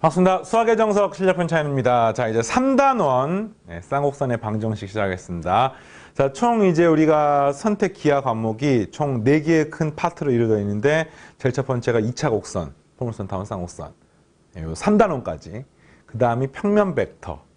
반갑습니다. 수학의 정석 실력편 차이입니다. 자, 이제 3단원 쌍곡선의 방정식 시작하겠습니다. 자, 총 이제 우리가 선택 기하 과목이 총 4개의 큰 파트로 이루어져 있는데 제일 첫 번째가 2차 곡선, 포물선, 타원, 쌍곡선. 요 3단원까지. 그 다음이 평면 벡터.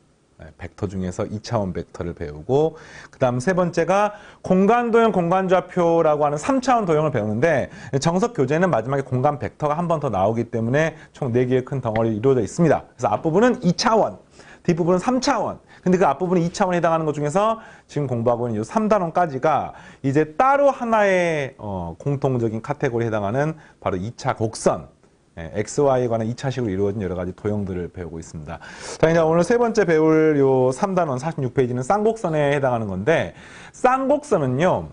벡터 중에서 2차원 벡터를 배우고 그 다음 세 번째가 공간도형, 공간좌표라고 하는 3차원 도형을 배우는데 정석 교재는 마지막에 공간 벡터가 한 번 더 나오기 때문에 총 4개의 큰 덩어리 이루어져 있습니다. 그래서 앞부분은 2차원, 뒷부분은 3차원. 근데 그 앞부분이 2차원에 해당하는 것 중에서 지금 공부하고 있는 이 3단원까지가 이제 따로 하나의 공통적인 카테고리에 해당하는 바로 2차 곡선. XY에 관한 2차식으로 이루어진 여러 가지 도형들을 배우고 있습니다. 자, 이제 오늘 세 번째 배울 요 3단원 46페이지는 쌍곡선에 해당하는 건데, 쌍곡선은요,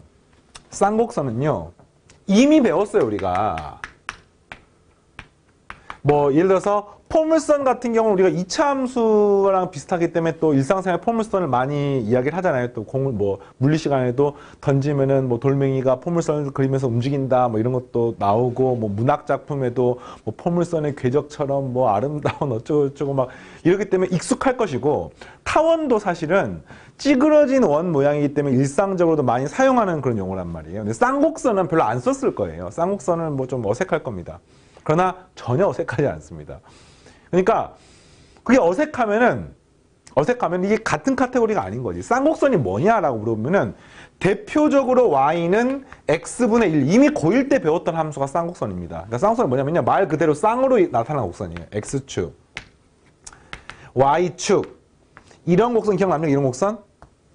이미 배웠어요, 우리가. 뭐, 예를 들어서, 포물선 같은 경우는 우리가 2차 함수랑 비슷하기 때문에 또 일상생활 포물선을 많이 이야기를 하잖아요. 또 공을 뭐 물리 시간에도 던지면은 뭐 돌멩이가 포물선을 그리면서 움직인다 뭐 이런 것도 나오고 뭐 문학 작품에도 뭐 포물선의 궤적처럼 뭐 아름다운 어쩌고저쩌고 막 이러기 때문에 익숙할 것이고 타원도 사실은 찌그러진 원 모양이기 때문에 일상적으로도 많이 사용하는 그런 용어란 말이에요. 근데 쌍곡선은 별로 안 썼을 거예요. 쌍곡선은 뭐 좀 어색할 겁니다. 그러나 전혀 어색하지 않습니다. 그러니까 그게 어색하면 이게 같은 카테고리가 아닌 거지. 쌍곡선이 뭐냐라고 물어보면은 대표적으로 y는 x분의 1 이미 고1 때 배웠던 함수가 쌍곡선입니다. 그러니까 쌍곡선이 뭐냐면요. 말 그대로 쌍으로 나타나는 곡선이에요. x축, y축. 이런 곡선 기억납니까? 이런 곡선?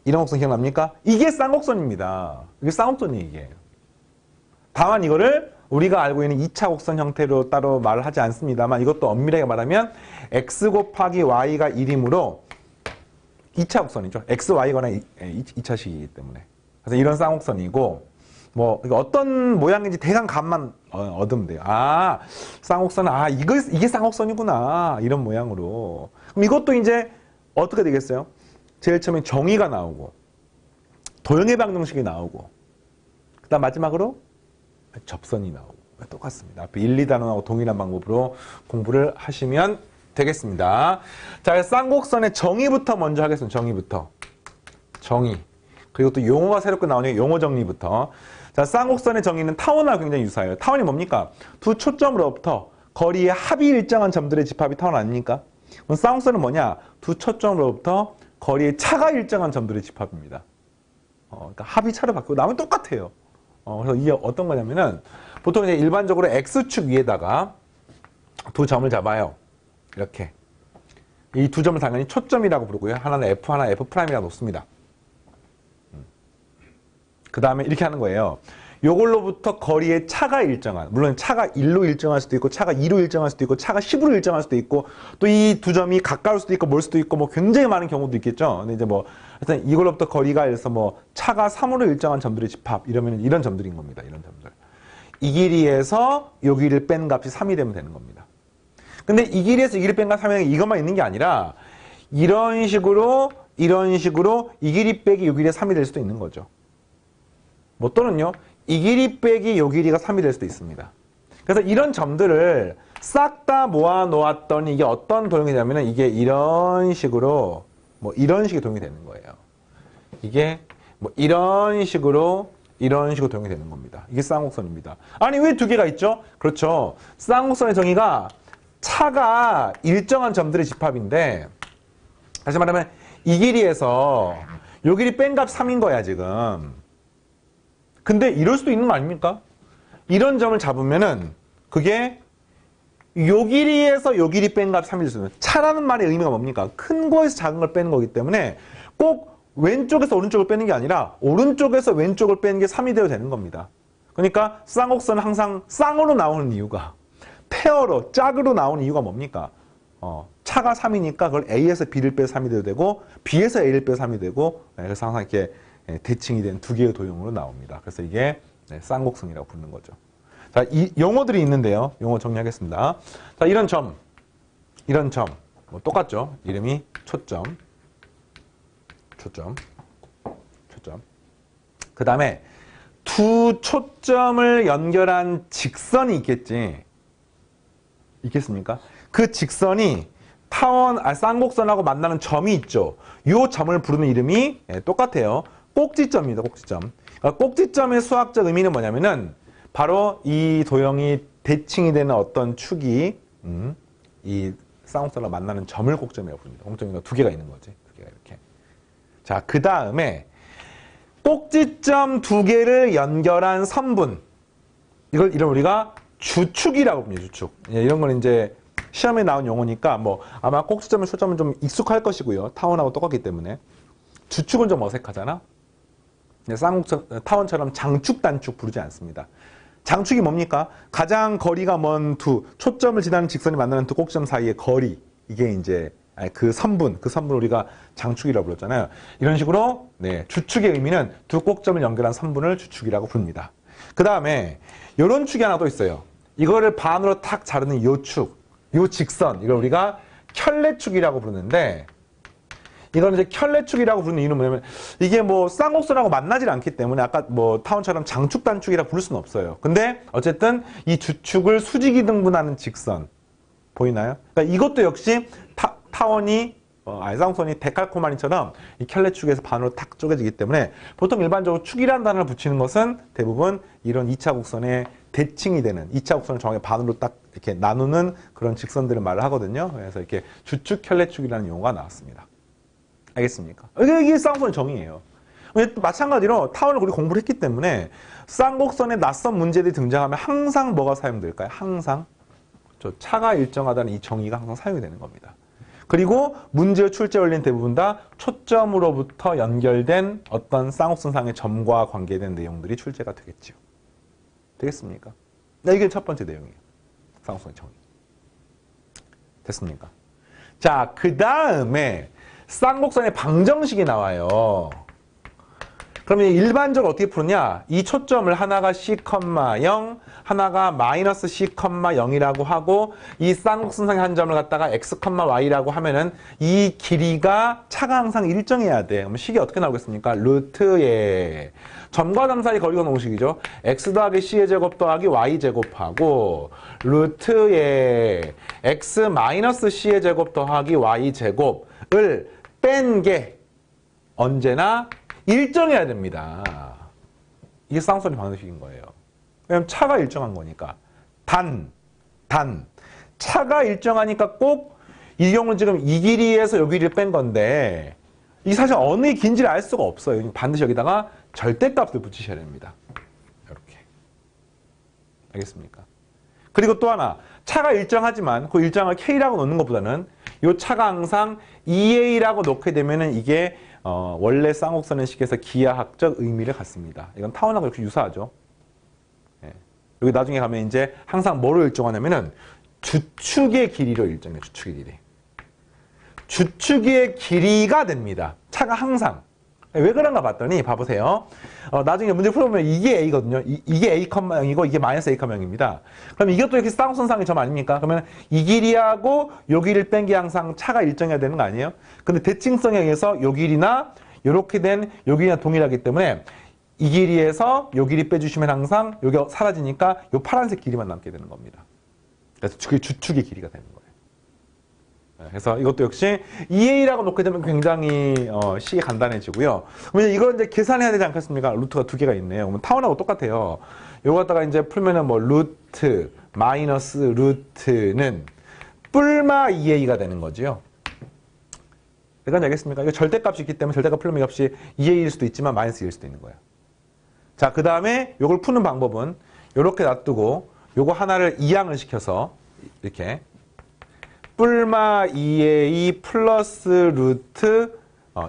이런 곡선 기억납니까? 이게 쌍곡선입니다. 이게 쌍곡선이에요, 이게. 다만 이거를 우리가 알고 있는 2차 곡선 형태로 따로 말을 하지 않습니다만 이것도 엄밀하게 말하면 x 곱하기 y가 1이므로 2차 곡선이죠. x, y에 관한 2차식이기 때문에. 그래서 이런 쌍곡선이고 뭐 어떤 모양인지 대강 감만 얻으면 돼요. 아, 쌍곡선은 이게 쌍곡선이구나. 이런 모양으로. 그럼 이것도 이제 어떻게 되겠어요? 제일 처음에 정의가 나오고 도형의 방정식이 나오고 그다음 마지막으로 접선이 나오고 똑같습니다. 앞에 1, 2단원하고 동일한 방법으로 공부를 하시면 되겠습니다. 자, 쌍곡선의 정의부터 먼저 하겠습니다. 정의. 그리고 또 용어가 새롭게 나오네요. 용어 정리부터. 자, 쌍곡선의 정의는 타원과 굉장히 유사해요. 타원이 뭡니까? 두 초점으로부터 거리의 합이 일정한 점들의 집합이 타원 아닙니까? 그럼 쌍곡선은 뭐냐? 두 초점으로부터 거리의 차가 일정한 점들의 집합입니다. 그러니까 합이 차로 바뀌고 나머지 똑같아요. 그래서 이게 어떤 거냐면은 보통 이제 일반적으로 X축 위에다가 두 점을 잡아요. 이렇게. 이 두 점을 당연히 초점이라고 부르고요. 하나는 F, 하나는 F'이라고 놓습니다. 그 다음에 이렇게 하는 거예요. 요걸로부터 거리의 차가 일정한, 물론 차가 1로 일정할 수도 있고, 차가 2로 일정할 수도 있고, 차가 10으로 일정할 수도 있고, 또 이 두 점이 가까울 수도 있고, 멀 수도 있고, 뭐 굉장히 많은 경우도 있겠죠. 근데 이제 뭐, 하여튼 이걸로부터 거리가 해서 뭐, 차가 3으로 일정한 점들의 집합, 이러면 이런 점들인 겁니다. 이런 점들. 이 길이에서 요 길이를 뺀 값이 3이 되면 되는 겁니다. 근데 이 길이에서 이 길이를 뺀 값 3이 이것만 있는 게 아니라, 이런 식으로 이 길이 빼기 요 길이가 3이 될 수도 있는 거죠. 뭐 또는요, 이 길이 빼기 요 길이가 3이 될 수도 있습니다. 그래서 이런 점들을 싹 다 모아 놓았더니 이게 어떤 도형이냐면은 이게 이런 식으로 뭐 이런 식의 도형이 되는 거예요. 이게 뭐 이런 식으로 도형이 되는 겁니다. 이게 쌍곡선입니다. 아니 왜 두 개가 있죠? 그렇죠. 쌍곡선의 정의가 차가 일정한 점들의 집합인데 다시 말하면 이 길이에서 요 길이 뺀 값 3인 거야 지금. 근데 이럴 수도 있는 거 아닙니까? 이런 점을 잡으면은 그게 요 길이에서 요 길이 뺀 값 3일 수 있는 차라는 말의 의미가 뭡니까? 큰 거에서 작은 걸 빼는 거기 때문에 꼭 왼쪽에서 오른쪽을 빼는 게 아니라 오른쪽에서 왼쪽을 빼는 게 3이 되어야 되는 겁니다. 그러니까 쌍곡선은 항상 쌍으로 나오는 이유가 페어로 짝으로 나오는 이유가 뭡니까? 차가 3이니까 그걸 A에서 B를 빼서 3이 되어야 되고 B에서 A를 빼서 3이 되고 그래서 항상 이렇게 대칭이 된 두 개의 도형으로 나옵니다. 그래서 이게 쌍곡선이라고 부르는 거죠. 자, 이 용어들이 있는데요. 용어 정리하겠습니다. 자, 이런 점, 뭐 똑같죠. 이름이 초점. 그 다음에 두 초점을 연결한 직선이 있겠지. 있겠습니까? 그 직선이 쌍곡선하고 만나는 점이 있죠. 이 점을 부르는 이름이 똑같아요. 꼭지점입니다. 꼭지점. 그러니까 꼭지점의 수학적 의미는 뭐냐면은 바로 이 도형이 대칭이 되는 어떤 축이 이 쌍곡선하고 만나는 점을 꼭점이라고 부릅니다. 꼭점이 두 개가 있는 거지. 두 개가 이렇게. 자, 그 다음에 꼭지점 두 개를 연결한 선분. 이걸 우리가 주축이라고 부릅니다. 주축. 이런 건 이제 시험에 나온 용어니까 뭐 아마 꼭지점과 초점은 좀 익숙할 것이고요. 타원하고 똑같기 때문에. 주축은 좀 어색하잖아. 타원처럼 장축, 단축 부르지 않습니다. 장축이 뭡니까? 가장 거리가 먼 초점을 지나는 직선이 만나는 두 꼭지점 사이의 거리. 이게 이제 그 선분 우리가 장축이라고 불렀잖아요. 이런 식으로 주축의 의미는 두 꼭점을 연결한 선분을 주축이라고 부릅니다. 그 다음에 이런 축이 하나 또 있어요. 이거를 반으로 탁 자르는 요 축, 요 직선, 이걸 우리가 켤레축이라고 부르는데, 이거는 이제 켤레축이라고 부르는 이유는 뭐냐면 이게 뭐 쌍곡선하고 만나질 않기 때문에 아까 뭐 타원처럼 장축, 단축이라고 부를 수는 없어요. 근데 어쨌든 이 주축을 수직이 등분하는 직선 보이나요? 그러니까 이것도 역시 타원이 쌍곡선이 데칼코마니처럼 이 켤레축에서 반으로 탁 쪼개지기 때문에 보통 일반적으로 축이라는 단어를 붙이는 것은 대부분 이런 2차 곡선의 대칭이 되는 2차 곡선을 정확히 반으로 딱 이렇게 나누는 그런 직선들을 말을 하거든요. 그래서 이렇게 주축, 켤레축이라는 용어가 나왔습니다. 알겠습니까? 이게 쌍곡선의 정의예요. 마찬가지로 타원을 우리 공부를 했기 때문에 쌍곡선의 낯선 문제들이 등장하면 항상 뭐가 사용될까요? 항상 차가 일정하다는 이 정의가 항상 사용이 되는 겁니다. 그리고 문제의 출제 원리는 대부분 다 초점으로부터 연결된 어떤 쌍곡선상의 점과 관계된 내용들이 출제가 되겠죠. 되겠습니까? 이게 첫 번째 내용이에요. 쌍곡선의 정의. 됐습니까? 자, 그 다음에 쌍곡선의 방정식이 나와요. 그러면 일반적으로 어떻게 푸느냐? 이 초점을 하나가 C, 0, 하나가 마이너스 C, 0이라고 하고 이 쌍곡선상의 한 점을 갖다가 X, Y라고 하면은 이 길이가 차가 항상 일정해야 돼. 그럼 식이 어떻게 나오겠습니까? 루트에 점과 점 사이 거리가 공식이죠. X 더하기 C의 제곱 더하기 Y 제곱하고 루트에 X 마이너스 C의 제곱 더하기 Y 제곱을 뺀 게 언제나 일정해야 됩니다. 이게 쌍곡선의 방정식인 거예요. 왜냐면 차가 일정한 거니까. 차가 일정하니까 꼭 이 경우는 지금 이 길이에서 이 길이를 뺀 건데 이게 사실 어느 게 긴지를 알 수가 없어요. 반드시 여기다가 절대값을 붙이셔야 됩니다. 이렇게. 알겠습니까? 그리고 또 하나, 차가 일정하지만 그 일정을 K라고 놓는 것보다는 이 차가 항상 2A라고 놓게 되면은 이게 원래 쌍곡선의 식에서 기하학적 의미를 갖습니다. 이건 타원하고 이렇게 유사하죠. 예. 여기 나중에 가면 이제 항상 뭐로 일정하냐면은 주축의 길이로 일정해요. 주축의 길이. 주축의 길이가 됩니다. 차가 항상. 왜 그런가 봤더니 봐보세요. 나중에 문제 풀어보면 이게 A거든요. 이게 A, 0이고 이게 마이너스 A, 0입니다. 그럼 이것도 이렇게 쌍곡선상의 점 아닙니까? 그러면 이 길이하고 요 길이를 뺀 게 항상 차가 일정해야 되는 거 아니에요? 근데 대칭성에 의해서 요 길이나 요렇게 된 요 길이나 동일하기 때문에 이 길이에서 요 길이 빼주시면 항상 요게 사라지니까 요 파란색 길이만 남게 되는 겁니다. 그래서 그게 주축의 길이가 되는 거예요. 그래서 이것도 역시 2A라고 놓게 되면 굉장히 식이 간단해지고요. 그러면 이걸 이제 계산해야 되지 않겠습니까? 루트가 두 개가 있네요. 그러면 타원하고 똑같아요. 요거 갖다가 이제 풀면은 뭐 루트 마이너스 루트는 뿔마 2A가 되는 거죠. 여기까지 알겠습니까? 이거 절대값이 있기 때문에 절대값 풀면 이 값이 2A일 수도 있지만 마이너스 2일 수도 있는 거예요. 자, 그 다음에 요걸 푸는 방법은 요렇게 놔두고 요거 하나를 이항을 시켜서 이렇게 뿔마 2A 플러스 루트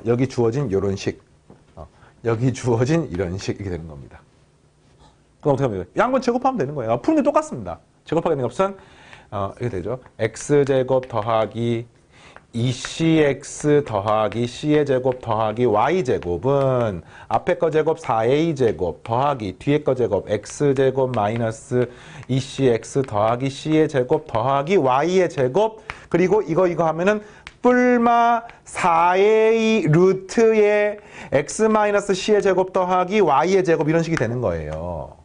여기 주어진 이런 식 여기 주어진 이런 식 이렇게 되는 겁니다. 그럼 어떻게 하면 돼요? 양분 제곱하면 되는 거예요. 푸는 게 똑같습니다. 제곱하게 되는 값은 이렇게 되죠. X제곱 더하기 2cx 더하기 c의 제곱 더하기 y제곱은 앞에 거 제곱 4a제곱 더하기 뒤에 거 제곱 x제곱 마이너스 2cx 더하기 c의 제곱 더하기 y의 제곱 그리고 이거 하면은 뿔마 4a 루트의 x 마이너스 c의 제곱 더하기 y의 제곱 이런 식이 되는 거예요.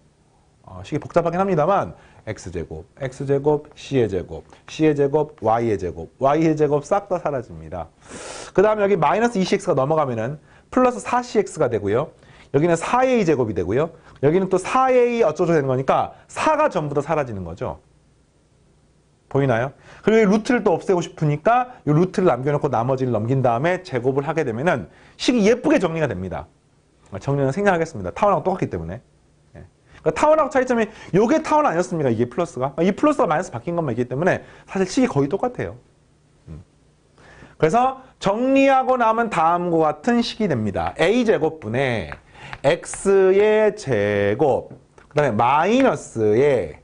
식이 복잡하긴 합니다만 x제곱, x제곱, c의 제곱, c의 제곱, y의 제곱, y의 제곱 싹 다 사라집니다. 그 다음에 여기 마이너스 2cx가 넘어가면은 플러스 4cx가 되고요. 여기는 4a 제곱이 되고요. 여기는 또 4a 어쩌고 되는 거니까 4가 전부 다 사라지는 거죠. 보이나요? 그리고 이 루트를 또 없애고 싶으니까 이 루트를 남겨놓고 나머지를 넘긴 다음에 제곱을 하게 되면은 식이 예쁘게 정리가 됩니다. 정리는 생략하겠습니다. 타원하고 똑같기 때문에. 그러니까 타원하고 차이점이 이게 타원 아니었습니까? 이게 플러스가. 이 플러스가 마이너스 바뀐 것만 있기 때문에 사실 식이 거의 똑같아요. 그래서 정리하고 나면 다음과 같은 식이 됩니다. a제곱분의 x의 제곱, 그 다음에 마이너스의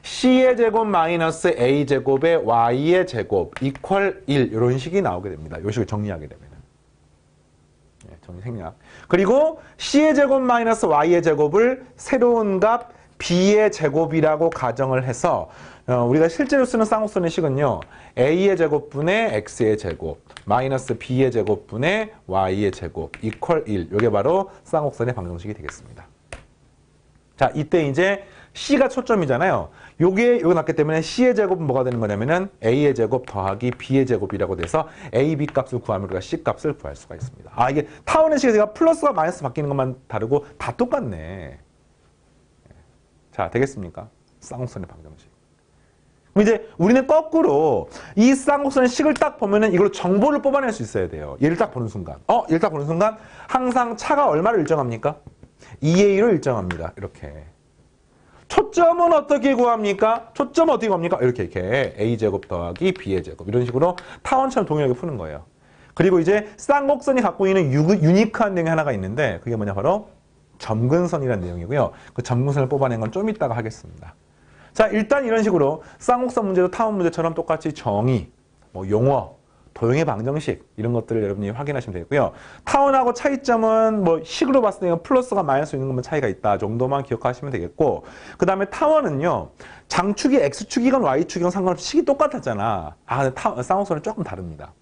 c의 제곱 마이너스 a제곱의 y의 제곱 이퀄 1 이런 식이 나오게 됩니다. 이 식을 정리하게 되면. 정리 생략. 그리고 c의 제곱 마이너스 y의 제곱을 새로운 값 b의 제곱이라고 가정을 해서 우리가 실제로 쓰는 쌍곡선의 식은요. a의 제곱분의 x의 제곱 마이너스 b의 제곱분의 y의 제곱 이퀄 1. 이게 바로 쌍곡선의 방정식이 되겠습니다. 자, 이때 이제 c가 초점이잖아요. 요게 났기 때문에 c의 제곱은 뭐가 되는 거냐면은 a의 제곱 더하기 b의 제곱이라고 돼서 a, b 값을 구하면 우리가 c 값을 구할 수가 있습니다. 아, 이게 타원의 식에서 플러스와 마이너스 바뀌는 것만 다르고 다 똑같네. 자, 되겠습니까? 쌍곡선의 방정식. 그럼 이제 우리는 거꾸로 이 쌍곡선의 식을 딱 보면은 이걸로 정보를 뽑아낼 수 있어야 돼요. 얘를 딱 보는 순간. 얘를 딱 보는 순간 항상 차가 얼마를 일정합니까? 2a로 일정합니다. 이렇게. 초점은 어떻게 구합니까? 초점은 어떻게 구합니까? 이렇게 a제곱 더하기 b의 제곱 이런 식으로 타원처럼 동일하게 푸는 거예요. 그리고 이제 쌍곡선이 갖고 있는 유니크한 내용이 하나가 있는데 그게 뭐냐 바로 점근선이라는 내용이고요. 그 점근선을 뽑아낸 건 좀 이따가 하겠습니다. 자, 일단 이런 식으로 쌍곡선 문제도 타원 문제처럼 똑같이 정의, 용어, 도형의 방정식 이런 것들을 여러분이 확인하시면 되고요. 타원하고 차이점은 식으로 봤을 때 플러스가 마이너스 있는 것만 차이가 있다 정도만 기억하시면 되겠고, 그 다음에 타원은요. 장축이 x축이건 y축이건 상관없이 식이 똑같았잖아. 쌍곡선은 조금 다릅니다.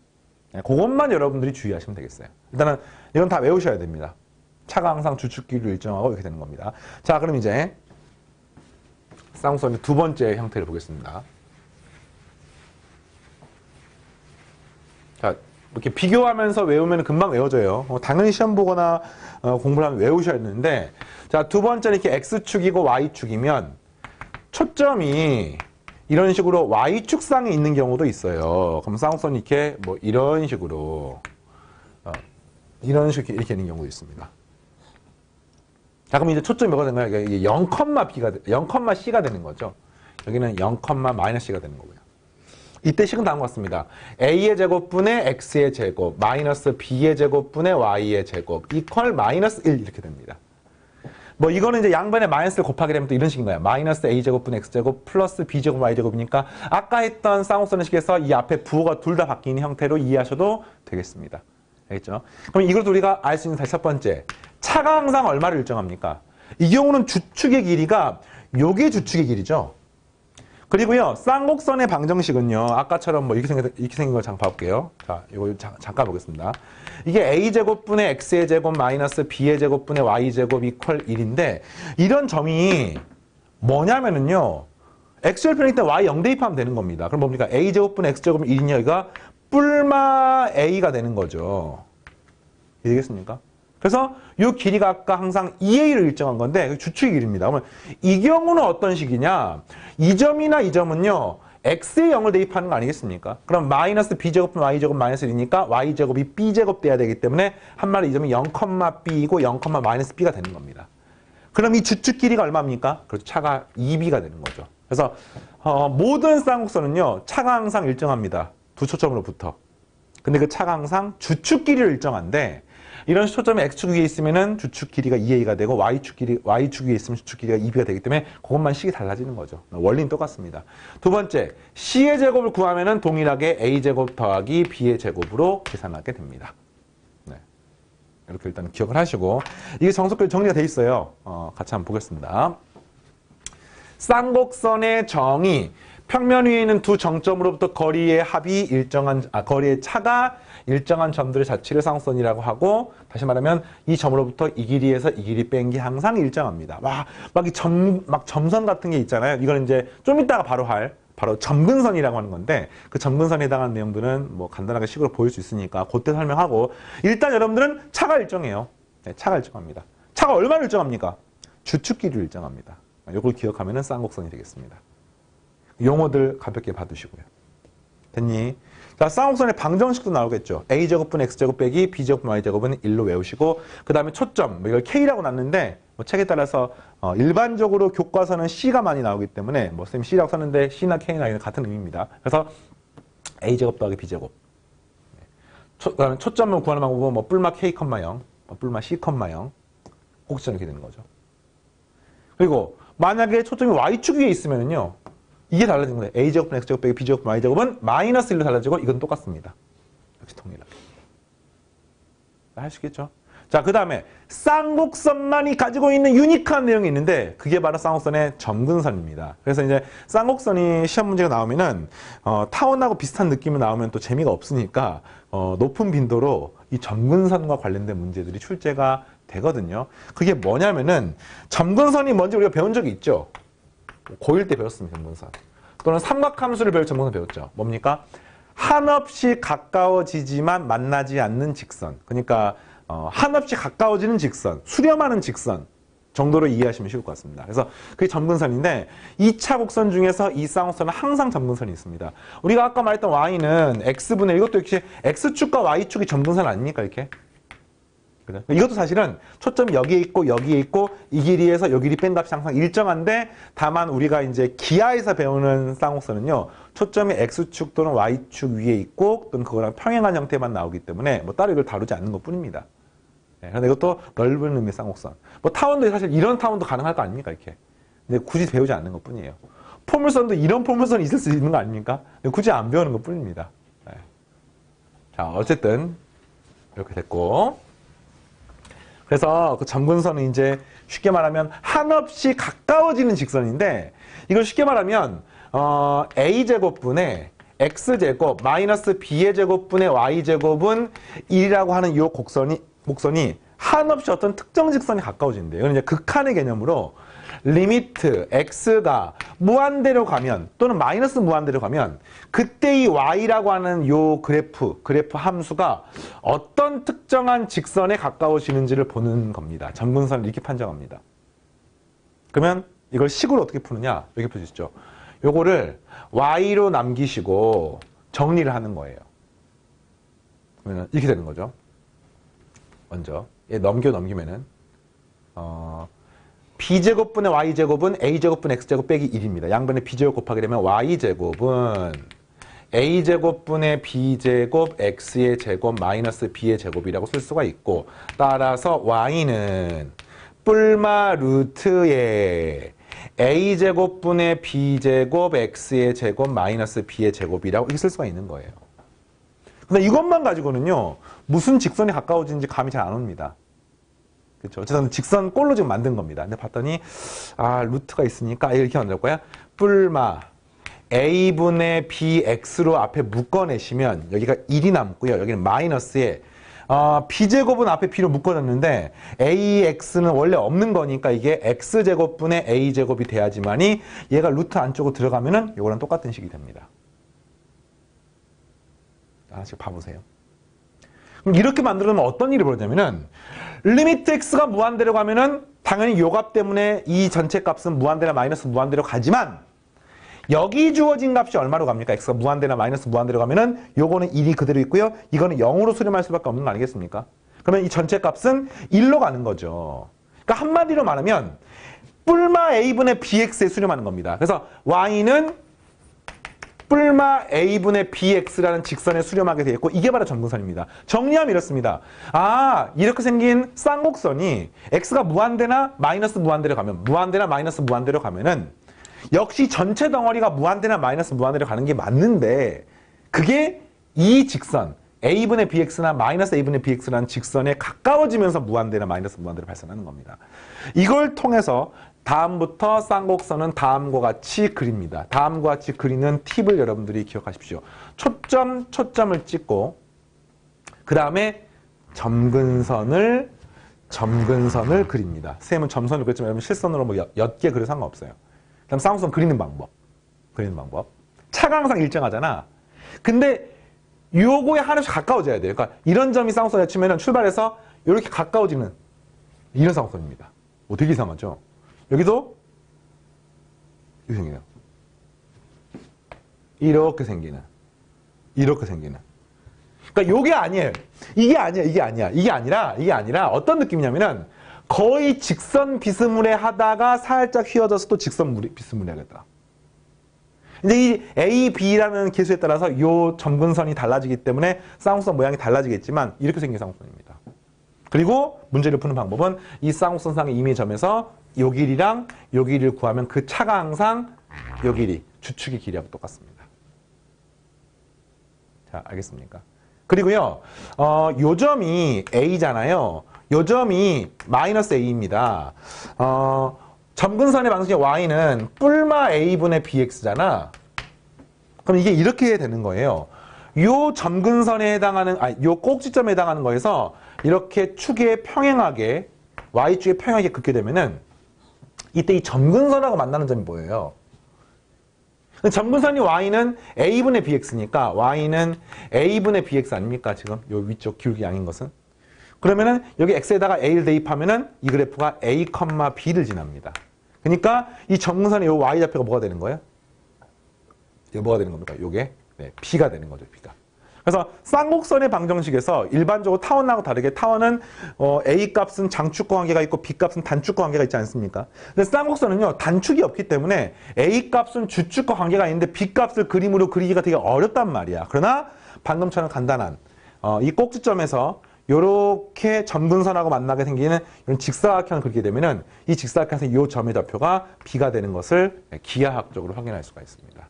그것만 여러분들이 주의하시면 되겠어요. 일단은 이건 다 외우셔야 됩니다. 차가 항상 주축끼리를 일정하고 이렇게 되는 겁니다. 자, 그럼 이제 쌍곡선의 두 번째 형태를 보겠습니다. 자, 이렇게 비교하면서 외우면 금방 외워져요. 당연히 시험 보거나 공부를 하면 외우셔야 되는데, 자, 두 번째는 이렇게 x축이고 y축이면 초점이 이런 식으로 y축상에 있는 경우도 있어요. 그럼 쌍곡선이 이렇게 이런 식으로 이렇게 있는 경우도 있습니다. 자, 그럼 이제 초점이 뭐가 되는 거예요? 이게 0,c가 되는 거죠. 여기는 0,-c가 되는 거고요. 이때 식은 다음과 같습니다. a의 제곱분의 x의 제곱 마이너스 b의 제곱분의 y의 제곱 이퀄 마이너스 1 이렇게 됩니다. 이거는 이제 양변에 마이너스를 곱하게 되면 또 이런 식인 거예요. 마이너스 a제곱분의 x제곱 플러스 b제곱 y제곱이니까 아까 했던 쌍곡선의 식에서 이 앞에 부호가 둘 다 바뀌는 형태로 이해하셔도 되겠습니다. 알겠죠? 그럼 이것도 우리가 알 수 있는 다시 첫 번째. 차가 항상 얼마를 일정합니까? 이 경우는 주축의 길이가 요게 주축의 길이죠. 그리고요, 쌍곡선의 방정식은요, 아까처럼 이렇게 생긴 걸 잠깐 봐볼게요. 자, 이거 잠깐 보겠습니다. 이게 a제곱분의 x의 제곱 마이너스 b의 제곱분의 y제곱 이퀄 1인데, 이런 점이 뭐냐면은요, x절편이기 때문에 y 0 대입하면 되는 겁니다. 그럼 뭡니까? a제곱분의 x제곱은 1이냐, 여기가 뿔마 a가 되는 거죠. 이해되겠습니까? 그래서 이 길이가 아까 항상 2a를 일정한 건데 주축의 길이입니다. 그러면 이 경우는 어떤 식이냐? 이 점이나 이 점은요. x에 0을 대입하는 거 아니겠습니까? 그럼 마이너스 b제곱은 y제곱 마이너스 1이니까 y제곱이 b제곱 돼야 되기 때문에 한마디로 이 점이 0,b이고 0,-b가 되는 겁니다. 그럼 이 주축 길이가 얼마입니까? 그렇죠. 차가 2b가 되는 거죠. 그래서 모든 쌍곡선은요. 차가 항상 일정합니다. 두 초점으로부터. 근데 그 차가 항상 주축 길이를 일정한데 이런 초점이 x축 위에 있으면은 주축 길이가 2a가 되고 y축 위에 있으면 주축 길이가 2b가 되기 때문에 그것만 식이 달라지는 거죠. 원리는 똑같습니다. 두 번째, c의 제곱을 구하면은 동일하게 a제곱 더하기 b의 제곱으로 계산하게 됩니다. 네. 이렇게 일단 기억을 하시고 이게 정석적으로 정리가 돼 있어요. 같이 한번 보겠습니다. 쌍곡선의 정의 평면 위에 있는 두 정점으로부터 거리의 합이 거리의 차가 일정한 점들의 자체를 쌍곡선이라고 하고, 다시 말하면 이 점으로부터 이 길이에서 이 길이 뺀 게 항상 일정합니다. 막 점선 같은 게 있잖아요. 이건 이제 좀 이따가 바로 점근선이라고 하는 건데, 그 점근선에 해당하는 내용들은 뭐 간단하게 식으로 보일 수 있으니까 그때 설명하고, 일단 여러분들은 차가 일정해요. 네, 차가 일정합니다. 차가 얼마나 일정합니까? 주축 길이를 일정합니다. 이걸 기억하면 쌍곡선이 되겠습니다. 용어들 가볍게 봐두시고요. 됐니? 자, 쌍곡선의 방정식도 나오겠죠. a제곱분 x제곱 빼기 b제곱분 y제곱은 1로 외우시고, 그 다음에 초점, 이걸 k라고 놨는데 뭐 책에 따라서 일반적으로 교과서는 c가 많이 나오기 때문에 뭐 쌤 c라고 썼는데 c나 k나 같은 의미입니다. 그래서 a제곱 더하기 b제곱. 그다음에 초점을 구하는 방법은 뭐 뿔마 k, 0, 뿔마 c, 0 꼭지점 이렇게 되는 거죠. 그리고 만약에 초점이 y축 위에 있으면은요, 이게 달라진 거예요. a제곱분 x제곱 빼기 b제곱분 y제곱은 마이너스 1로 달라지고, 이건 똑같습니다. 역시 동일하게. 하시겠죠? 자, 그 다음에 쌍곡선만이 가지고 있는 유니크한 내용이 있는데, 그게 바로 쌍곡선의 점근선입니다. 그래서 이제 쌍곡선이 시험 문제가 나오면은 타원하고 비슷한 느낌이 나오면 또 재미가 없으니까 높은 빈도로 이 점근선과 관련된 문제들이 출제가 되거든요. 그게 뭐냐면은, 점근선이 뭔지 우리가 배운 적이 있죠. 고1 때 배웠습니다. 점근선. 또는 삼각함수를 배울 점근선 배웠죠. 뭡니까? 한없이 가까워지지만 만나지 않는 직선. 그러니까 한없이 가까워지는 직선, 수렴하는 직선 정도로 이해하시면 쉬울 것 같습니다. 그래서 그게 점근선인데, 2차 곡선 중에서 이 쌍곡선은 항상 점근선이 있습니다. 우리가 아까 말했던 y는 x분의, 이것도 역시 x축과 y축이 점근선 아닙니까? 이렇게. 이것도 사실은 초점이 여기에 있고 여기에 있고 이 길이에서 이 길이 뺀 값이 항상 일정한데, 다만 우리가 이제 기하에서 배우는 쌍곡선은요, 초점이 x축 또는 y축 위에 있고 또는 그거랑 평행한 형태만 나오기 때문에 뭐 따로 이걸 다루지 않는 것 뿐입니다. 네, 그런데 이것도 넓은 의미의 쌍곡선. 뭐 타원도 사실 이런 타원도 가능할 거 아닙니까? 이렇게. 근데 굳이 배우지 않는 것 뿐이에요. 포물선도 이런 포물선이 있을 수 있는 거 아닙니까? 굳이 안 배우는 것 뿐입니다. 네. 자, 어쨌든 이렇게 됐고, 그래서 그 점근선은 이제 쉽게 말하면 한없이 가까워지는 직선인데, 이걸 쉽게 말하면 a제곱분의 x제곱 마이너스 b의 제곱분의 y제곱은 1이라고 하는 이 곡선이 한없이 어떤 특정 직선이 가까워진대요. 이건 이제 극한의 개념으로 리미트 x가 무한대로 가면 또는 마이너스 무한대로 가면, 그때 이 y라고 하는 요 그래프 함수가 어떤 특정한 직선에 가까워지는지를 보는 겁니다. 점근선을 이렇게 판정합니다. 그러면 이걸 식으로 어떻게 푸느냐, 여기 보시죠. 요거를 y로 남기시고 정리를 하는 거예요. 그러면 이렇게 되는 거죠. 먼저 얘 넘기면은 b제곱분의 y제곱은 a제곱분 x제곱 빼기 1입니다. 양변에 b제곱 곱하게 되면 y제곱은 a제곱분의 b제곱 x의 제곱 마이너스 b의 제곱이라고 쓸 수가 있고, 따라서 y는 뿔마 루트의 a제곱분의 b제곱 x의 제곱 마이너스 b의 제곱이라고 이렇게 쓸 수가 있는 거예요. 근데 이것만 가지고는요, 무슨 직선이 가까워지는지 감이 잘 안 옵니다. 그렇죠. 어쨌든 직선 꼴로 지금 만든 겁니다. 근데 봤더니 루트가 있으니까 이렇게 만들 거야. 뿔마 a분의 bx로 앞에 묶어내시면 여기가 1이 남고요. 여기는 마이너스에 b제곱은 앞에 b로 묶어졌는데 ax는 원래 없는 거니까 이게 x제곱분의 a제곱이 돼야지만이 얘가 루트 안쪽으로 들어가면은 이거랑 똑같은 식이 됩니다. 하나씩 봐보세요. 그럼 이렇게 만들어놓으면 어떤 일이 벌어지냐면은, 리미트 x가 무한대로 가면은 당연히 요 값 때문에 이 전체 값은 무한대나 마이너스 무한대로 가지만, 여기 주어진 값이 얼마로 갑니까? x가 무한대나 마이너스 무한대로 가면은 요거는 1이 그대로 있고요, 이거는 0으로 수렴할 수밖에 없는 거 아니겠습니까? 그러면 이 전체 값은 1로 가는 거죠. 그러니까 한마디로 말하면 뿔마 a분의 bx에 수렴하는 겁니다. 그래서 y는 뿔마 a분의 bx라는 직선에 수렴하게 되어 있고, 이게 바로 점근선입니다. 정리하면 이렇습니다. 이렇게 생긴 쌍곡선이 x가 무한대나 마이너스 무한대로 가면, 무한대나 마이너스 무한대로 가면은 역시 전체 덩어리가 무한대나 마이너스 무한대로 가는 게 맞는데, 그게 이 직선 a분의 bx나 마이너스 a분의 bx라는 직선에 가까워지면서 무한대나 마이너스 무한대로 발생하는 겁니다. 이걸 통해서 다음부터 쌍곡선은 다음과 같이 그립니다. 다음과 같이 그리는 팁을 여러분들이 기억하십시오. 초점을 찍고 그 다음에 점근선을 그립니다. 선생님은 점선을 그렸지만 여러분 실선으로 뭐 옅게 그려도 상관없어요. 그 다음 쌍곡선 그리는 방법. 차가 항상 일정하잖아. 근데 요거에 하나씩 가까워져야 돼요. 그러니까 이런 점이 쌍곡선에 치면은 출발해서 이렇게 가까워지는 이런 쌍곡선입니다. 되게 이상하죠? 여기도 이렇게 생겨요. 이렇게 생기는. 그러니까 요게 아니에요. 이게 아니라 어떤 느낌이냐면은 거의 직선 비스무레 하다가 살짝 휘어져서 또 직선 비스무레 하겠다. 이제 이 A, B라는 계수에 따라서 요 점근선이 달라지기 때문에 쌍곡선 모양이 달라지겠지만 이렇게 생긴 쌍곡선입니다. 그리고 문제를 푸는 방법은 이 쌍곡선상의 임의 점에서 요 길이랑 요 길이를 구하면 그 차가 항상 요 길이, 주축의 길이하고 똑같습니다. 자, 알겠습니까? 그리고요, 요 점이 A잖아요. 요 점이 마이너스 A입니다. 점근선의 방식의 Y는 뿔마 A분의 BX잖아. 그럼 이게 이렇게 되는 거예요. 요 점근선에 해당하는, 요 꼭지점에 해당하는 거에서 이렇게 축에 평행하게, Y축에 평행하게 긋게 되면은 이때 이 점근선하고 만나는 점이 뭐예요? 점근선이 Y는 A분의 BX니까 Y는 A분의 BX 아닙니까? 지금 요 위쪽 기울기 양인 것은. 그러면은 여기 X에다가 A를 대입하면은 이 그래프가 A, B를 지납니다. 그러니까 이 점근선의 요 Y좌표가 뭐가 되는 거예요? 이게 뭐가 되는 겁니까? 요게 B가 되는 거죠, B가. 그래서 쌍곡선의 방정식에서 일반적으로 타원하고 다르게 타원은 A 값은 장축과 관계가 있고 B 값은 단축과 관계가 있지 않습니까? 근데 쌍곡선은요, 단축이 없기 때문에 A 값은 주축과 관계가 있는데 B 값을 그림으로 그리기가 되게 어렵단 말이야. 그러나 방금처럼 간단한 이 꼭지점에서 요렇게 점근선하고 만나게 생기는 이런 직사각형을 그리게 되면은 이 직사각형에서 이 점의 좌표가 B가 되는 것을 기하학적으로 확인할 수가 있습니다.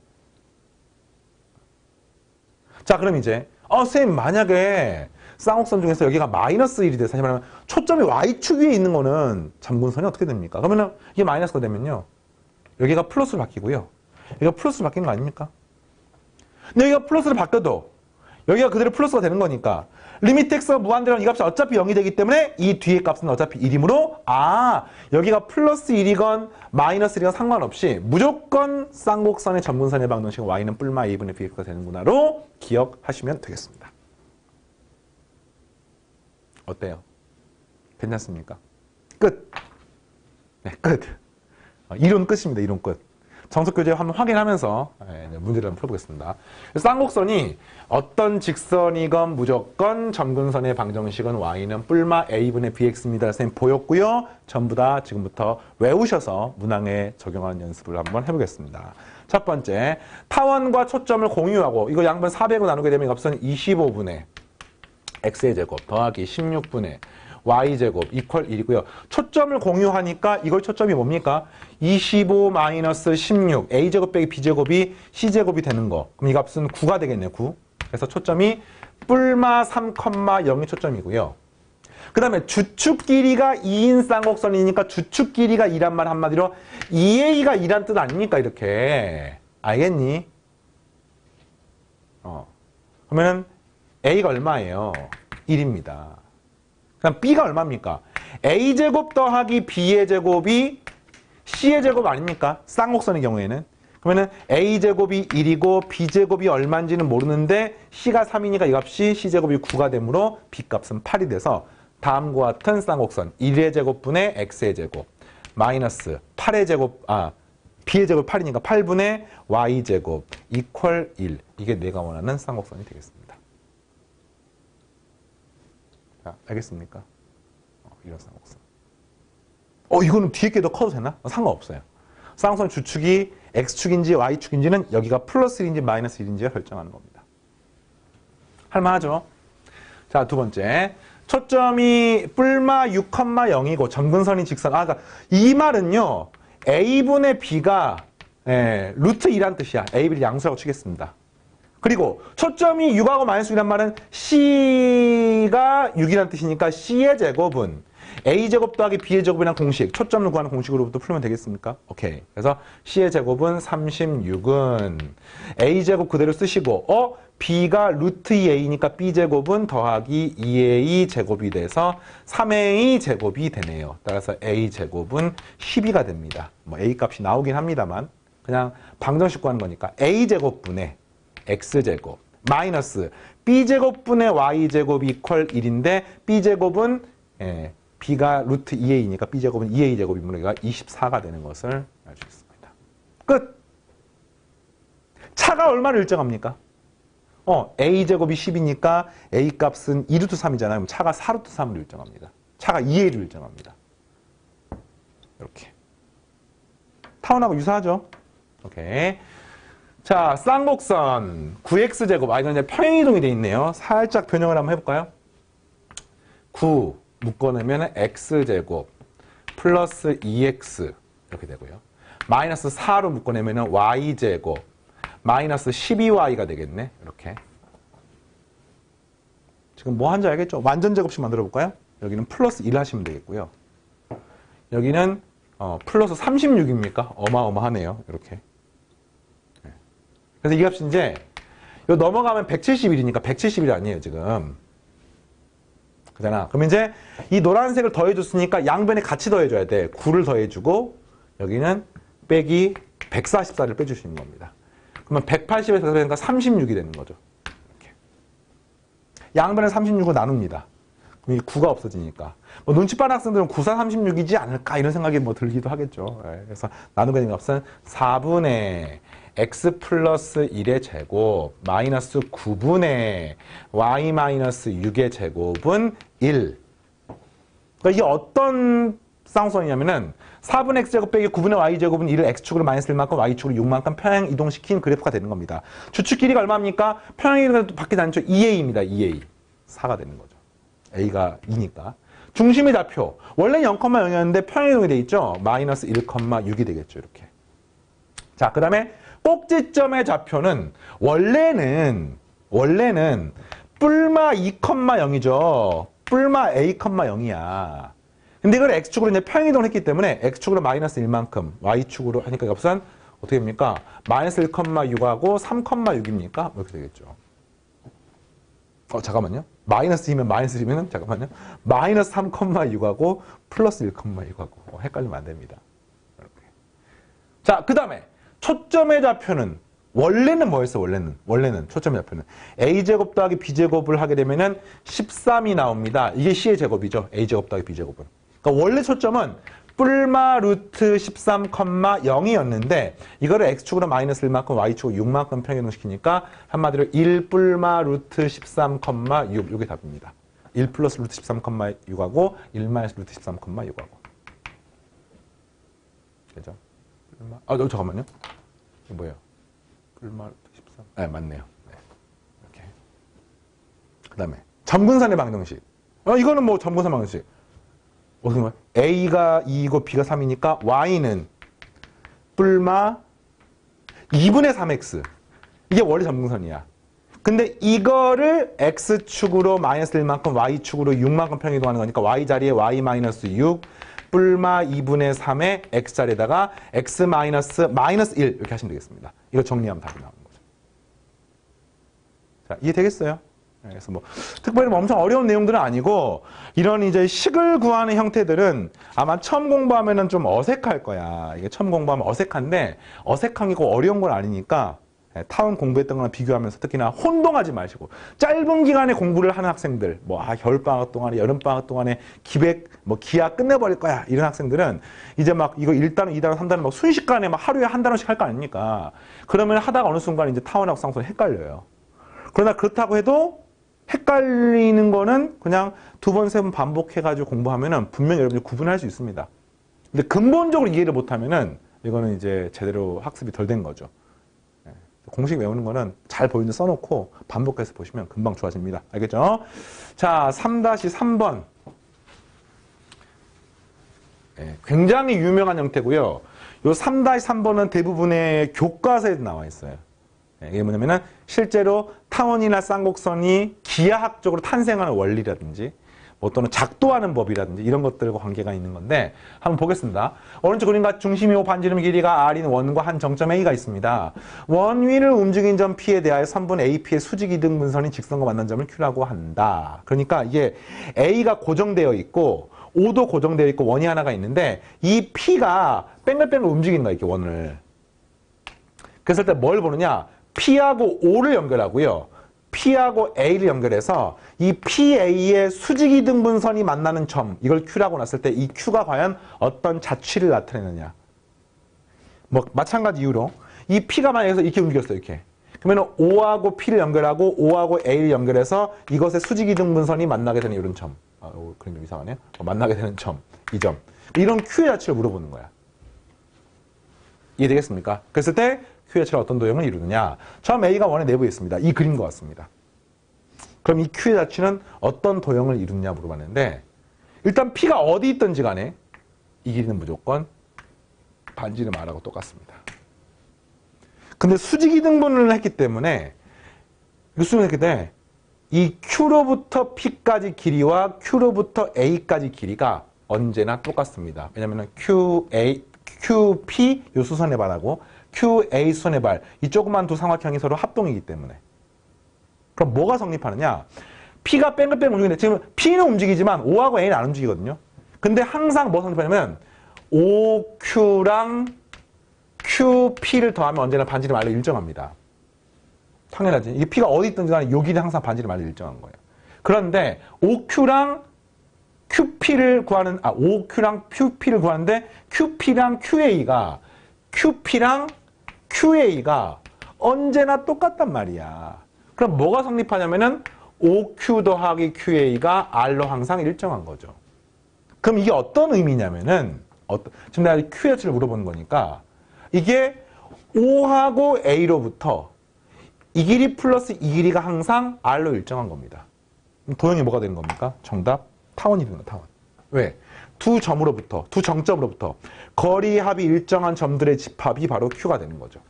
자, 그럼 이제 선생님 만약에 쌍곡선 중에서 여기가 마이너스 1이 돼서 하면 초점이 Y축 위에 있는 거는 점근선이 어떻게 됩니까? 그러면 이게 마이너스가 되면요, 여기가 플러스로 바뀌고요, 여기가 플러스로 바뀌는 거 아닙니까? 근데 여기가 플러스로 바뀌어도 여기가 그대로 플러스가 되는 거니까 리미트 x가 무한대로 이 값이 어차피 0이 되기 때문에 이 뒤의 값은 어차피 1이므로 여기가 플러스 1이건 마이너스 1이건 상관없이 무조건 쌍곡선의 점근선의 방정식 y는 뿔마 a분의 bx가 되는구나로 기억하시면 되겠습니다. 어때요? 괜찮습니까? 끝. 네, 끝. 이론 끝입니다. 이론 끝. 정석교재 한번 확인하면서 문제를 한번 풀어보겠습니다. 쌍곡선이 어떤 직선이건 무조건 점근선의 방정식은 y는 뿔마 a분의 bx입니다. 선생님 보였고요. 전부 다 지금부터 외우셔서 문항에 적용하는 연습을 한번 해보겠습니다. 첫 번째, 타원과 초점을 공유하고 이거 양변 400으로 나누게 되면 이 값은 25분의 x의 제곱 더하기 16분의 y제곱 이퀄 1이고요. 초점을 공유하니까 이걸 초점이 뭡니까? 25 마이너스 16 a제곱 빼기 b제곱이 c제곱이 되는 거. 그럼 이 값은 9가 되겠네요. 9. 그래서 초점이 뿔마 3,0이 초점이고요. 그 다음에 주축 길이가 2인 쌍곡선이니까 주축 길이가 2란 말 한마디로 2a가 2란 뜻 아닙니까? 이렇게. 알겠니? 그러면은 a가 얼마예요? 1입니다. 그럼 b가 얼마입니까? a제곱 더하기 b의 제곱이 c의 제곱 아닙니까? 쌍곡선의 경우에는. 그러면은 a제곱이 1이고 b제곱이 얼마인지는 모르는데 c가 3이니까 이 값이 c제곱이 9가 되므로 b값은 8이 돼서 다음과 같은 쌍곡선 1의 제곱분의 x의 제곱 마이너스 8의 제곱 b의 제곱 8이니까 8분의 y제곱 이퀄 1. 이게 내가 원하는 쌍곡선이 되겠습니다. 자, 알겠습니까? 이런 쌍곡선. 이거는 뒤에 게 더 커도 되나? 상관없어요. 쌍곡선 주축이 x축인지 y축인지는 여기가 플러스 1인지 마이너스 1인지가 결정하는 겁니다. 할만하죠? 자, 두 번째. 초점이 뿔마 6,0이고 점근선이 직선. 그러니까 이 말은요, a분의 b가 루트 2란 뜻이야. a, b를 양수라고 치겠습니다. 그리고 초점이 6하고 마이너스 6이란 말은 c가 6이라는 뜻이니까 c의 제곱은 a제곱 더하기 b의 제곱이란 공식, 초점을 구하는 공식으로부터 풀면 되겠습니까? 오케이. 그래서 c의 제곱은 36은 a제곱 그대로 쓰시고 b가 루트 2a니까 b제곱은 더하기 2a 제곱이 돼서 3a 제곱이 되네요. 따라서 a제곱은 12가 됩니다. 뭐 a 값이 나오긴 합니다만 그냥 방정식 구하는 거니까 a제곱분의 x제곱 마이너스 b제곱분의 y제곱 이퀄 1인데 b제곱은 b가 루트 2a니까 b제곱은 2a 제곱이므로 여기가 24가 되는 것을 알 수 있습니다. 끝! 차가 얼마를 일정합니까? a제곱이 10이니까 a 값은 2루트 3이잖아요. 그럼 차가 4루트 3을 일정합니다. 차가 2a를 일정합니다. 이렇게. 타원하고 유사하죠? 오케이. 자, 쌍곡선 9x제곱. 이건 이제 평행이동이 돼 있네요. 살짝 변형을 한번 해볼까요? 9 묶어내면 x제곱 플러스 2x 이렇게 되고요. 마이너스 4로 묶어내면 y제곱 마이너스 12y가 되겠네. 이렇게. 지금 뭐 한지 알겠죠? 완전 제곱식 만들어 볼까요? 여기는 플러스 1 하시면 되겠고요. 여기는 플러스 36입니까? 어마어마하네요. 이렇게. 그래서 이 값이 이제 요 넘어가면 171이니까 171이 아니에요, 지금. 그잖아. 그럼 이제 이 노란색을 더해줬으니까 양변에 같이 더해줘야 돼. 9를 더해주고 여기는 빼기 144를 빼주시는 겁니다. 그러면 180에서 빼니까 36이 되는 거죠. 이렇게. 양변에 36을 나눕니다. 그럼 이 9가 없어지니까. 뭐 눈치 빠른 학생들은 9, 4, 36이지 않을까 이런 생각이 뭐 들기도 하겠죠. 그래서 나누게 되는 값은 4분의 x 플러스 1의 제곱 마이너스 9분의 y 마이너스 6의 제곱은 1. 그러니까 이게 어떤 쌍수선이냐면은 4분의 x제곱 빼기 9분의 y제곱은 1을 x축으로 마이너스 1만큼 y축으로 6만큼 평행 이동시킨 그래프가 되는 겁니다. 주축 길이가 얼마입니까? 평행 이동도 바뀌지 않죠. 2a입니다. 2a. 4가 되는 거죠. a가 2니까. 중심의 좌표. 원래는 0,0이었는데 평행 이동이 돼 있죠. 마이너스 1,6이 되겠죠. 이렇게. 자, 그 다음에 꼭지점의 좌표는 원래는 뿔마 2,0이죠. 뿔마 a,0이야. 근데 이걸 x축으로 이제 평행이동을 했기 때문에 x축으로 마이너스 1만큼, y축으로 하니까 값은 어떻게 됩니까? 마이너스 1,6하고 3,6입니까? 이렇게 되겠죠. 잠깐만요. 마이너스 2면 마이너스 1이면 잠깐만요. 마이너스 3,6하고 플러스 1,6하고 헷갈리면 안 됩니다. 이렇게. 자, 그 다음에 초점의 좌표는 원래는 뭐였어? 원래는 초점의 좌표는 a제곱 더하기 b제곱을 하게 되면은 13이 나옵니다. 이게 c의 제곱이죠. a제곱 더하기 b제곱은. 그러니까 원래 초점은 뿔마 루트 13,0이었는데 이거를 x축으로 마이너스 1만큼 y축으로 6만큼 평행이동시키니까 한마디로 1 뿔마 루트 13,6 이게 답입니다. 1 플러스 루트 13,6하고 1 마이너스 루트 13,6하고. 그죠? 잠깐만요. 이게 뭐예요? 뿔마 루트 13. 네, 맞네요. 네. 이렇게. 그 다음에 점근선의 방정식. 이거는 뭐 점근선 방정식. 어떻게 보면 a가 2이고 b가 3이니까 y는 뿔마 2분의 3x. 이게 원래 점근선이야. 근데 이거를 x축으로 마이너스 1만큼 y축으로 6만큼 평행이동하는 거니까 y 자리에 y 마이너스 6 뿔마 2분의 3의 x 자리에다가 x 마이너스 1 이렇게 하시면 되겠습니다. 이거 정리하면 답이 나오는 거죠. 자, 이해되겠어요? 그래서 뭐 특별히 뭐 엄청 어려운 내용들은 아니고 이런 이제 식을 구하는 형태들은 아마 처음 공부하면은 좀 어색할 거야. 이게 처음 공부하면 어색한데 어색한 게 꼭 어려운 건 아니니까 타원 공부했던 거랑 비교하면서 특히나 혼동하지 마시고 짧은 기간에 공부를 하는 학생들 뭐 겨울방학 동안에 여름방학 동안에 기하 끝내버릴 거야 이런 학생들은 이제 막 이거 1단원, 2단원, 3단원 막 순식간에 막 하루에 한 단원씩 할 거 아닙니까? 그러면 하다가 어느 순간 이제 타원하고 쌍수는 헷갈려요. 그러나 그렇다고 해도 헷갈리는 거는 그냥 2번, 3번 반복해가지고 공부하면은 분명히 여러분들이 구분할 수 있습니다. 근데 근본적으로 이해를 못하면은 이거는 이제 제대로 학습이 덜 된 거죠. 공식 외우는 거는 잘 보이는 데 써놓고 반복해서 보시면 금방 좋아집니다. 알겠죠? 자, 3-3번. 굉장히 유명한 형태고요. 요 3-3번은 대부분의 교과서에 나와 있어요. 이게 뭐냐면은 실제로 타원이나 쌍곡선이 기하학적으로 탄생하는 원리라든지 또는 작동하는 법이라든지 이런 것들과 관계가 있는 건데 한번 보겠습니다. 오른쪽 그림과 중심이 O 반지름 길이가 R인 원과 한 정점 A가 있습니다. 원 위를 움직인 점 P에 대하여 선분 AP의 수직 이등 분선이 직선과 만난 점을 Q라고 한다. 그러니까 이게 A가 고정되어 있고 O도 고정되어 있고 원이 하나가 있는데 이 P가 뺑글뺑글 움직이는 거야, 이렇게 원을. 그랬을 때 뭘 보느냐? P하고 O를 연결하고요. P하고 A를 연결해서 이 PA의 수직이 등분선이 만나는 점, 이걸 Q라고 놨을 때 이 Q가 과연 어떤 자취를 나타내느냐. 뭐 마찬가지 이유로 이 P가 만약에 이렇게 움직였어요. 이렇게. 그러면 O하고 P를 연결하고 O하고 A를 연결해서 이것의 수직이 등분선이 만나게 되는 이런 점. 그림 좀 이상하네요. 만나게 되는 점, 이 점. 이런 Q의 자취를 물어보는 거야. 이해되겠습니까? 그랬을 때 Q의 자취가 어떤 도형을 이루느냐. 처음 A가 원의 내부에 있습니다. 이 그림과 같습니다. 그럼 이 Q의 자취는 어떤 도형을 이루느냐 물어봤는데 일단 P가 어디 있든지 간에 이 길이는 무조건 반지름 R하고 똑같습니다. 근데 수직이 등분을 했기 때문에 이 Q로부터 P까지 길이와 Q로부터 A까지 길이가 언제나 똑같습니다. 왜냐하면 QP 요 수선의 발하고 QA 수선의 발, 이 조그만 두 삼각형이 서로 합동이기 때문에. 그럼 뭐가 성립하느냐? P가 뺑글뺑글 움직이는데 지금 P는 움직이지만 O하고 A는 안 움직이거든요. 근데 항상 뭐 성립하냐면 OQ랑 QP를 더하면 언제나 반지름 R로 일정합니다. 당연하지. 이게 P가 어디 있든지 간에 요 길이 항상 반지름 R로 일정한 거예요. 그런데 OQ랑 QP를 구하는, OQ랑 QP를 구하는데 QP랑 QA가 언제나 똑같단 말이야. 그럼 뭐가 성립하냐면은 OQ 더하기 QA가 R로 항상 일정한 거죠. 그럼 이게 어떤 의미냐면은, 지금 내가 Q의 자취를 물어보는 거니까 이게 O하고 A로부터 이 길이 플러스 이 길이가 항상 R로 일정한 겁니다. 그럼 도형이 뭐가 되는 겁니까? 정답, 타원이 되는 거야, 타원. 왜? 두 정점으로부터 거리 합이 일정한 점들의 집합이 바로 Q가 되는 거죠.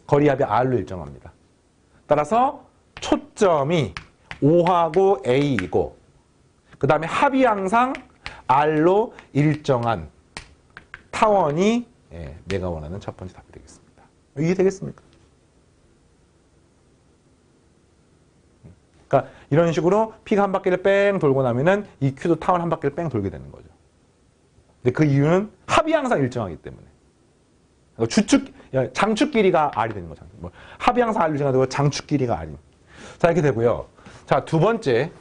거리 합이 R로 일정합니다. 따라서 초점이 O하고 A이고 그 다음에 합이 항상 R로 일정한 타원이 내가 원하는 첫 번째 답이 되겠습니다. 이해되겠습니까? 그러니까 이런 식으로 P가 한 바퀴를 뺑 돌고 나면은 이 Q도 타원 한 바퀴를 뺑 돌게 되는 거죠. 근데 그 이유는 합이 항상 일정하기 때문에. 장축 길이가 R이 되는 거죠. 합이 항상 R이 일정하고 장축 길이가 R이. 자, 이렇게 되고요. 자, 두 번째.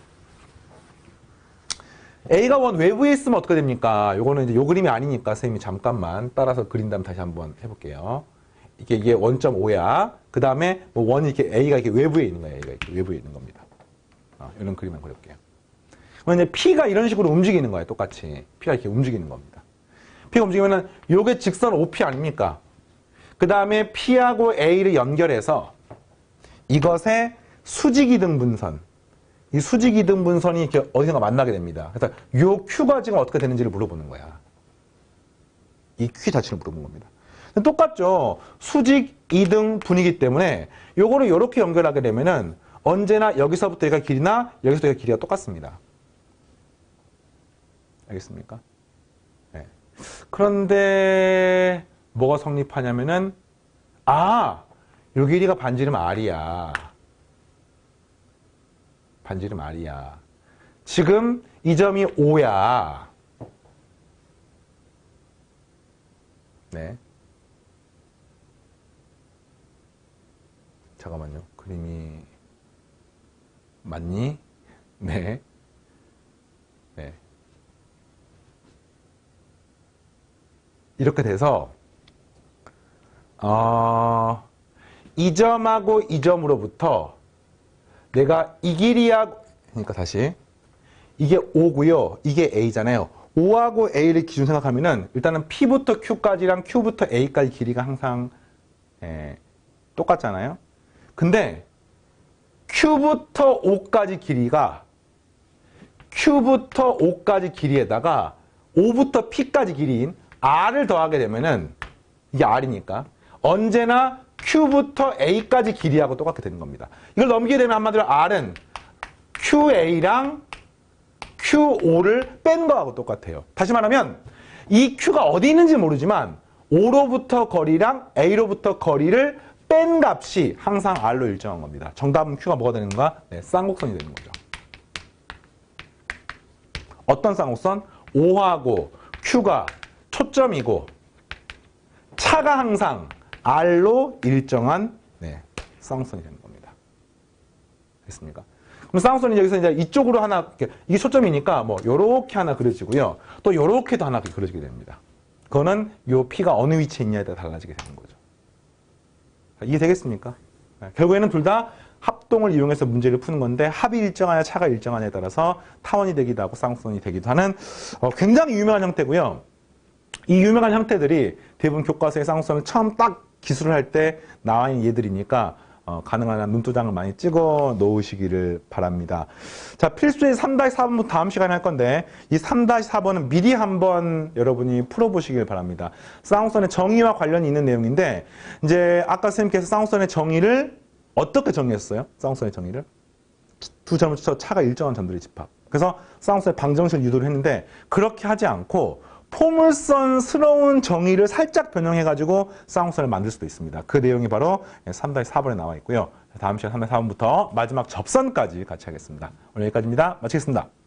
A가 원 외부에 있으면 어떻게 됩니까? 요거는 이제 요 그림이 아니니까 선생님이 잠깐만 따라서 그린 다음 다시 한번 해볼게요. 이게 원점 O야. 그 다음에 뭐 원이 이렇게 A가 이렇게 외부에 있는 거예요. A가 이렇게 외부에 있는 겁니다. 이런 그림을 그릴게요. 그럼 이제 P가 이런 식으로 움직이는 거예요. 똑같이. P가 이렇게 움직이는 겁니다. P가 움직이면은 요게 직선 OP 아닙니까? 그 다음에 P하고 A를 연결해서 이것의 수직이등 분선. 이 수직이등 분선이 이렇게 어디선가 만나게 됩니다. 그래서 요 Q가 지금 어떻게 되는지를 물어보는 거야. 이 Q 자체를 물어보는 겁니다. 똑같죠. 수직 이등 분이기 때문에 요거를 이렇게 연결하게 되면은 언제나 여기서부터 여기가 길이나 여기서부터 여기가 길이가 똑같습니다. 알겠습니까? 네. 그런데 뭐가 성립하냐면은 요 길이가 반지름 R이야. 반지름 R이야. 지금 이 점이 O야. 네. 잠깐만요. 그림이 맞니? 네. 네. 이렇게 돼서 이 점하고 이 점으로부터 내가 이 길이하고 그러니까 다시 이게 O고요. 이게 A잖아요. O하고 A를 기준 생각하면은 일단은 P부터 Q까지랑 Q부터 A까지 길이가 항상 똑같잖아요. 근데 Q부터 O까지 길이가 Q부터 O까지 길이에다가 O부터 P까지 길이인 R을 더하게 되면은 이게 R이니까 언제나 Q부터 A까지 길이하고 똑같게 되는 겁니다. 이걸 넘기게 되면 한마디로 R은 QA랑 QO를 뺀 거하고 똑같아요. 다시 말하면 이 Q가 어디 있는지 모르지만 O로부터 거리랑 A로부터 거리를 뺀 값이 항상 R로 일정한 겁니다. 정답은 Q가 뭐가 되는 건가? 네, 쌍곡선이 되는 거죠. 어떤 쌍곡선? O하고 Q가 초점이고 차가 항상 R로 일정한 네, 쌍곡선이 되는 겁니다. 됐습니까? 그럼 쌍곡선이 여기서 이제 이쪽으로 하나, 이게 초점이니까 뭐 요렇게 하나 그려지고요. 또 요렇게도 하나 그려지게 됩니다. 그거는 요 P가 어느 위치에 있냐에 따라 달라지게 되는 거죠. 이해되겠습니까? 네, 결국에는 둘 다 합동을 이용해서 문제를 푸는 건데 합이 일정하냐 차가 일정하냐에 따라서 타원이 되기도 하고 쌍곡선이 되기도 하는 굉장히 유명한 형태고요. 이 유명한 형태들이 대부분 교과서에 쌍곡선을 처음 딱 기술을 할 때 나와 있는 얘들이니까 가능한 한 눈도장을 많이 찍어 놓으시기를 바랍니다. 자, 필수의 3-4번부터 다음 시간에 할 건데 이 3-4번은 미리 한번 여러분이 풀어보시길 바랍니다. 쌍곡선의 정의와 관련이 있는 내용인데 이제 아까 선생님께서 쌍곡선의 정의를 어떻게 정의했어요? 쌍곡선의 정의를? 두 점을 쳐 차가 일정한 점들의 집합. 그래서 쌍곡선의 방정식을 유도를 했는데 그렇게 하지 않고 포물선스러운 정의를 살짝 변형해가지고 쌍곡선을 만들 수도 있습니다. 그 내용이 바로 3-4번에 나와 있고요. 다음 시간 3-4번부터 마지막 접선까지 같이 하겠습니다. 오늘 여기까지입니다. 마치겠습니다.